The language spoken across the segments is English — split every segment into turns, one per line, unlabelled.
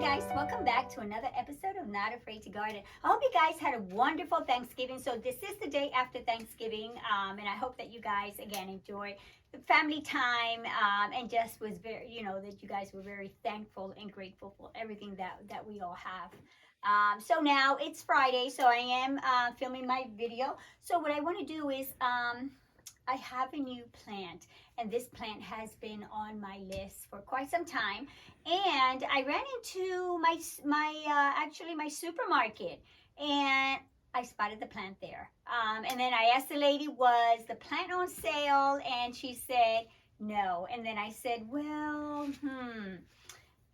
guys, welcome back to another episode of Not Afraid to Garden. I hope you guys had a wonderful Thanksgiving. So this is the day after Thanksgiving, and I hope that you guys again enjoy the family time, and just was very, that you guys were very thankful and grateful for everything that we all have. So now it's Friday, so I am filming my video. So what I want to do is I have a new plant, and this plant has been on my list for quite some time. And I ran into my supermarket, and I spotted the plant there. And then I asked the lady, was the plant on sale? And she said no. And then I said, well,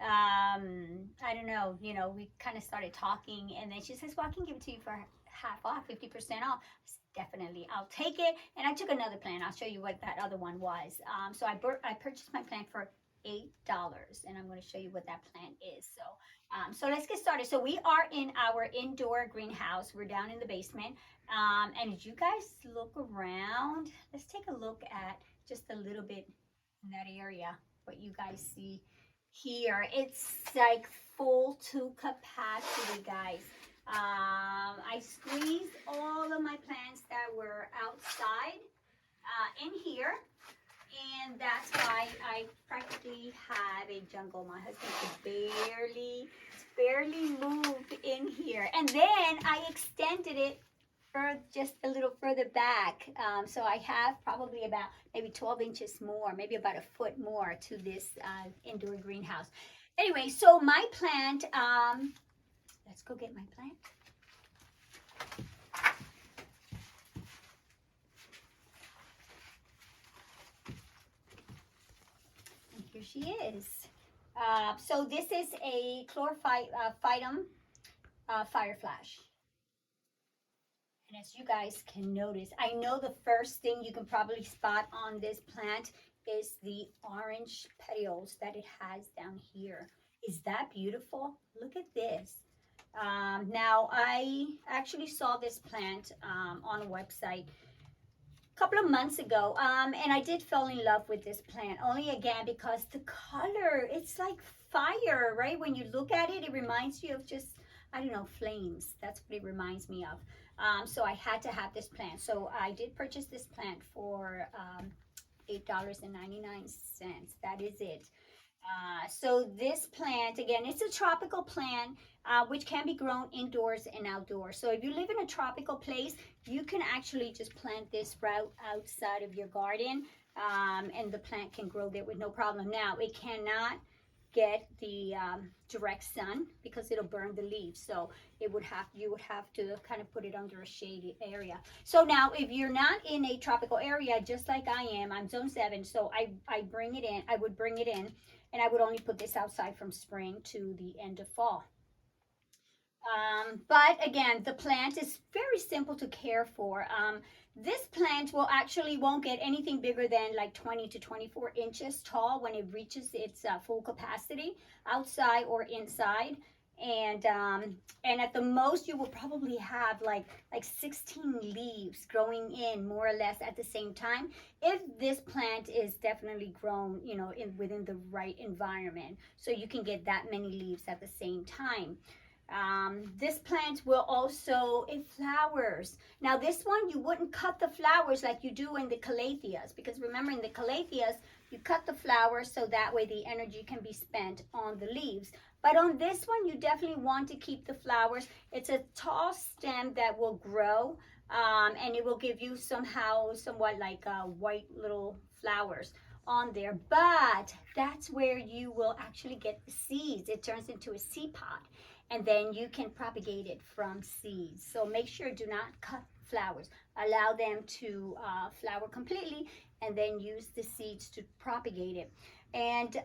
I don't know. We kind of started talking, and then she says, well, I can give it to you for half off, 50% off. I said, definitely, I'll take it. And I took another plant. I'll show you what that other one was. So I purchased my plant for $8, and I'm going to show you what that plant is. So let's get started. So we are in our indoor greenhouse. We're down in the basement. And as you guys look around, let's take a look at just a little bit in that area, what you guys see here. It's like full to capacity, guys. I squeezed all of my plants that were outside in here, and that's why I practically have a jungle. My husband could barely move in here, and then I extended it for just a little further back. So I have probably about maybe 12 inches more, maybe about a foot more to this indoor greenhouse. Anyway, so my plant, let's go get my plant. And here she is. So this is a Chlorophytum Fire Flash. And as you guys can notice, I know the first thing you can probably spot on this plant is the orange petals that it has down here. Is that beautiful? Look at this. Now, I actually saw this plant on a website a couple of months ago, and I did fall in love with this plant, only again because the color, it's like fire, right? When you look at it, it reminds you of just, I don't know, flames. That's what it reminds me of. So I had to have this plant. So I did purchase this plant for $8.99. That is it. So this plant, again, it's a tropical plant, which can be grown indoors and outdoors. So if you live in a tropical place, you can actually just plant this right outside of your garden, and the plant can grow there with no problem. Now, it cannot get the direct sun because it'll burn the leaves, so you would have to kind of put it under a shady area. So now, if you're not in a tropical area, just like I am, I'm zone 7, so I would bring it in, and I would only put this outside from spring to the end of fall. But again, the plant is very simple to care for. This plant won't get anything bigger than like 20 to 24 inches tall when it reaches its full capacity, outside or inside. And at the most, you will probably have like 16 leaves growing in more or less at the same time, if this plant is definitely grown, within the right environment. So you can get that many leaves at the same time. This plant it flowers. Now this one, you wouldn't cut the flowers like you do in the calatheas, because remember, in the calatheas, you cut the flowers so that way the energy can be spent on the leaves. But on this one, you definitely want to keep the flowers. It's a tall stem that will grow, and it will give you somewhat like white little flowers on there. But that's where you will actually get the seeds. It turns into a seed pod, and then you can propagate it from seeds. So make sure, do not cut flowers. Allow them to flower completely, and then use the seeds to propagate it. And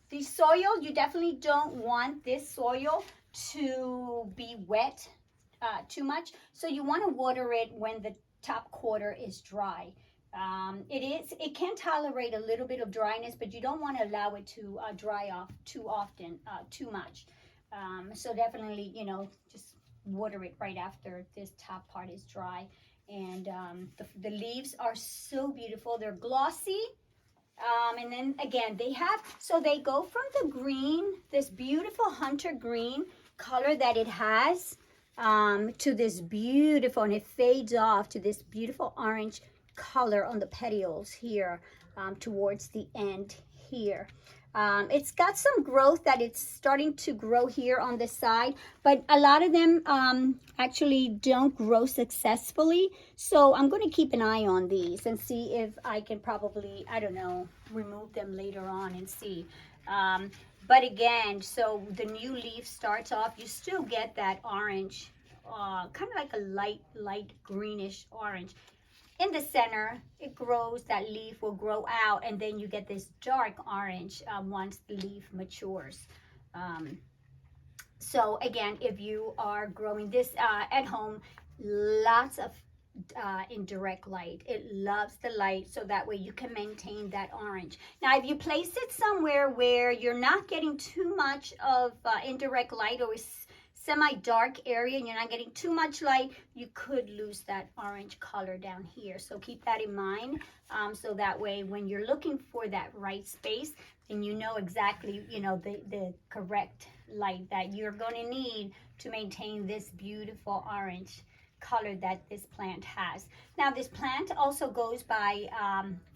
the soil, you definitely don't want this soil to be wet too much. So you want to water it when the top quarter is dry. It can tolerate a little bit of dryness, but you don't want to allow it to dry off too often, too much. So definitely, just water it right after this top part is dry. And the leaves are so beautiful. They're glossy. And then again, they go from the green, this beautiful hunter green color that it has, to this beautiful, and it fades off to this beautiful orange color on the petioles here, towards the end here. It's got some growth that it's starting to grow here on the side, but a lot of them actually don't grow successfully. So I'm going to keep an eye on these and see if I can probably, I don't know, remove them later on and see. But again, so the new leaf starts off, you still get that orange, kind of like a light greenish orange. In the center, it grows, that leaf will grow out, and then you get this dark orange once the leaf matures. So again, if you are growing this at home, lots of indirect light. It loves the light, so that way you can maintain that orange. Now, if you place it somewhere where you're not getting too much of indirect light, or semi-dark area and you're not getting too much light, you could lose that orange color down here. So keep that in mind, so that way when you're looking for that right space, then you know exactly, the correct light that you're going to need to maintain this beautiful orange color that this plant has. Now, this plant also goes by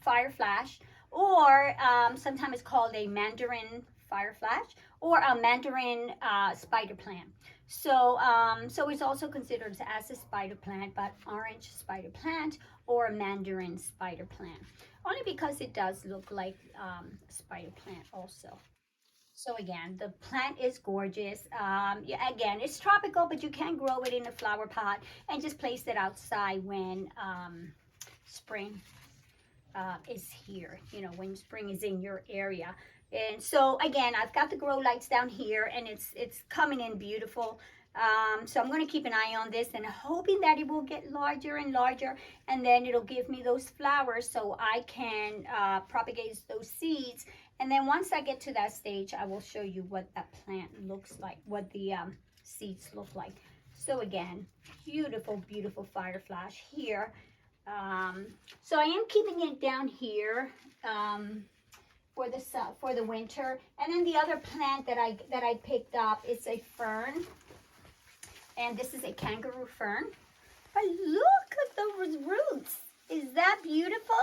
Fire Flash, or sometimes it's called a Mandarin Fire Flash, or a Mandarin spider plant. So, so it's also considered as a spider plant, but orange spider plant or a Mandarin spider plant, only because it does look like a spider plant also. So again, the plant is gorgeous. Yeah, again, it's tropical, but you can grow it in a flower pot and just place it outside when spring is here, when spring is in your area. And so again, I've got the grow lights down here, and it's coming in beautiful. So I'm going to keep an eye on this and hoping that it will get larger and larger, and then it'll give me those flowers so I can propagate those seeds. And then once I get to that stage, I will show you what that plant looks like, what the seeds look like. So again, beautiful, beautiful Fire Flash here. So I am keeping it down here for the winter. And then the other plant that I picked up is a fern, and this is a kangaroo fern. But look at those roots! Is that beautiful?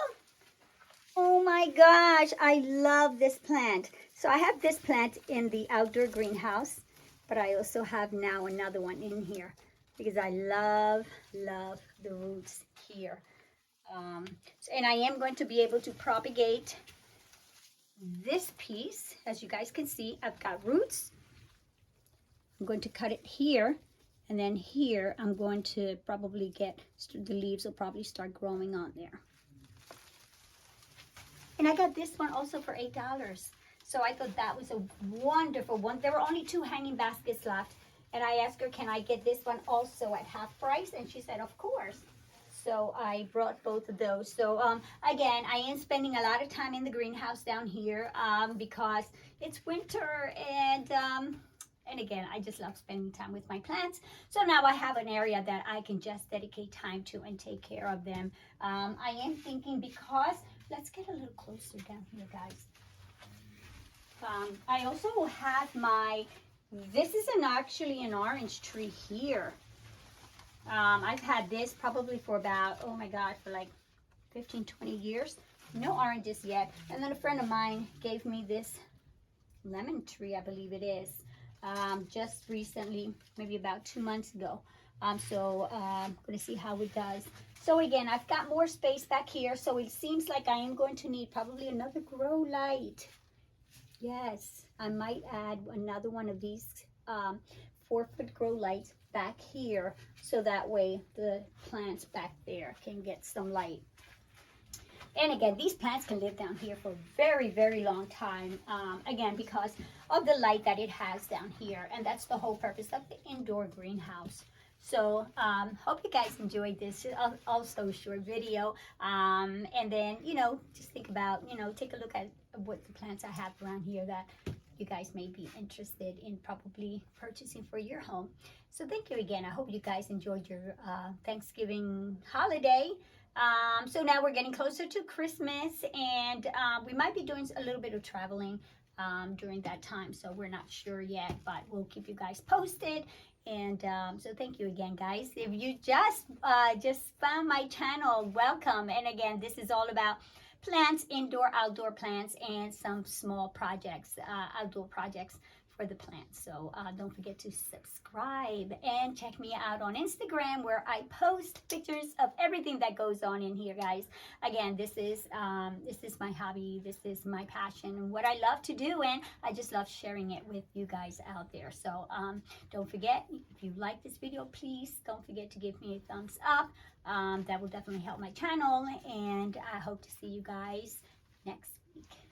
Oh my gosh, I love this plant. So I have this plant in the outdoor greenhouse, but I also have now another one in here because I love the roots here. And I am going to be able to propagate this piece. As you guys can see, I've got roots. I'm going to cut it here, and then here I'm going to probably the leaves will probably start growing on there. And I got this one also for $8. So I thought that was a wonderful one. There were only 2 hanging baskets left, and I asked her, can I get this one also at half price? And she said, of course. So I brought both of those. So again, I am spending a lot of time in the greenhouse down here because it's winter, and again, I just love spending time with my plants. So now I have an area that I can just dedicate time to and take care of them. I am thinking, because, let's get a little closer down here, guys. I also have this is actually an orange tree here. I've had this probably for about, oh my God, for like 15, 20 years. No oranges yet. And then a friend of mine gave me this lemon tree, I believe it is, just recently, maybe about 2 months ago. So I'm going to see how it does. So again, I've got more space back here. So it seems like I am going to need probably another grow light. Yes, I might add another one of these 4-foot grow lights back here, so that way the plants back there can get some light. And again, these plants can live down here for a very, very long time, again, because of the light that it has down here. And that's the whole purpose of the indoor greenhouse. So hope you guys enjoyed this also short video. And then, just think about, take a look at what the plants I have around here that you guys may be interested in probably purchasing for your home. So thank you again. I hope you guys enjoyed your Thanksgiving holiday. So now we're getting closer to Christmas, and we might be doing a little bit of traveling during that time. So we're not sure yet, but we'll keep you guys posted. And so thank you again, guys. If you just found my channel, welcome. And again, this is all about plants, indoor, outdoor plants, and some small projects, outdoor projects for the plants. So don't forget to subscribe and check me out on Instagram, where I post pictures of everything that goes on in here, guys. Again, this is my hobby. This is my passion and what I love to do, and I just love sharing it with you guys out there. So don't forget, if you like this video, please don't forget to give me a thumbs up. That will definitely help my channel, and I hope to see you guys next week.